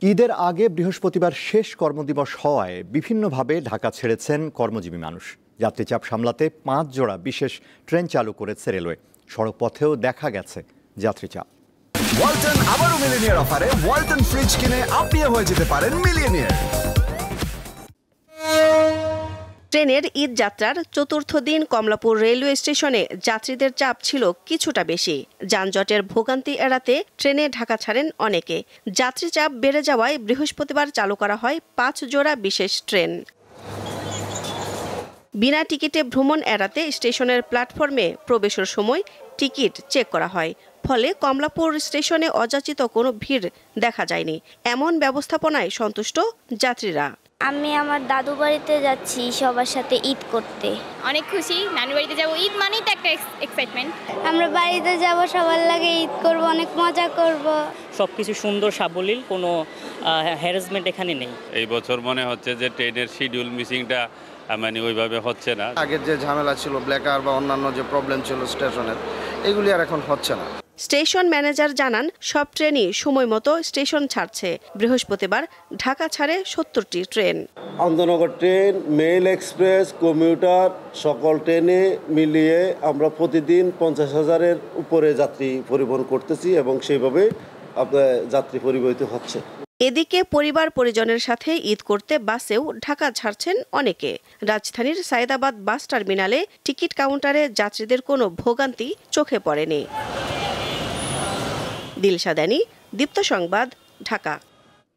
ঈদের আগে বৃহস্পতিবার শেষ কর্মদিবস হওয়ায় বিভিন্নভাবে ঢাকা ছেড়েছেন কর্মজীবী মানুষ। যাত্রীচাপ সামলাতে 5 জোড়া বিশেষ ট্রেন চালু করেছে রেলওয়ে। সড়কপথেও দেখা গেছে যাত্রীচাপ। ওয়ালটন আবারও মিলিনিয়ার অফারে ওয়ালটন ফ্রিজ কিনে আপনিও হয়ে যেতে পারেন মিলিয়নিয়ার। ট্রেনের ঈদ যাত্রার চতুর্থ দিন কমলাপুর রেলওয়ে স্টেশনে যাত্রীদের চাপ ছিল কিছুটা বেশি। যানজটের ভোগান্তি এড়াতে ট্রেনে ঢাকা ছাড়েন অনেকে। যাত্রী চাপ বেড়ে যাওয়ায় বৃহস্পতিবার চালু করা হয় 5 জোড়া বিশেষ ট্রেন। বিনা টিকিটে ভ্রমণ এড়াতে স্টেশনের প্ল্যাটফর্মে প্রবেশের সময় টিকিট চেক করা হয়। ফলে কমলাপুর স্টেশনে অযাচিত কোনো ভিড় দেখা যায়নি। এমন ব্যবস্থাপনায় সন্তুষ্ট যাত্রীরা। আমি আমার দাদু বাড়িতে যাচ্ছি সবার সাথে ঈদ করতে। অনেক খুশি, নানু বাড়িতে যাব। ঈদ মানেই তো একটা এক্সাইটমেন্ট। আমরা বাড়িতে যাব, সবার লাগে ঈদ করব, অনেক মজা করব। সবকিছু সুন্দর সাবলীল, কোনো হ্যারাসমেন্ট এখানে নেই। এই বছর মনে হচ্ছে যে ট্রেনের শিডিউল মিসিংটা মানে ওইভাবে হচ্ছে না। আগের যে ঝামেলা ছিল ব্ল্যাকার বা অন্যান্য যে প্রবলেম ছিল স্টেশনের, এগুলি আর এখন হচ্ছে না। স্টেশন ম্যানেজার জানান, সব ট্রেনই সময় মতো স্টেশন ছাড়ছে। বৃহস্পতিবার ঢাকা ছাড়ে 70টি ট্রেন। আন্তনগর ট্রেন, মেইল এক্সপ্রেস, কমিউটার সকল ট্রেনে মিলিয়ে আমরা প্রতিদিন 50,000-এর উপরে যাত্রী পরিবহন করতেছি এবং সেইভাবে যাত্রী পরিবহিত হচ্ছে। এদিকে পরিবার পরিজনের সাথে ঈদ করতে বাসেও ঢাকা ছাড়ছেন অনেকে। রাজধানীর সায়েদাবাদ বাস টার্মিনালে টিকিট কাউন্টারে যাত্রীদের কোনো ভোগান্তি চোখে পড়েনি। দিলশা দানি, দীপ্ত সংবাদ, ঢাকা।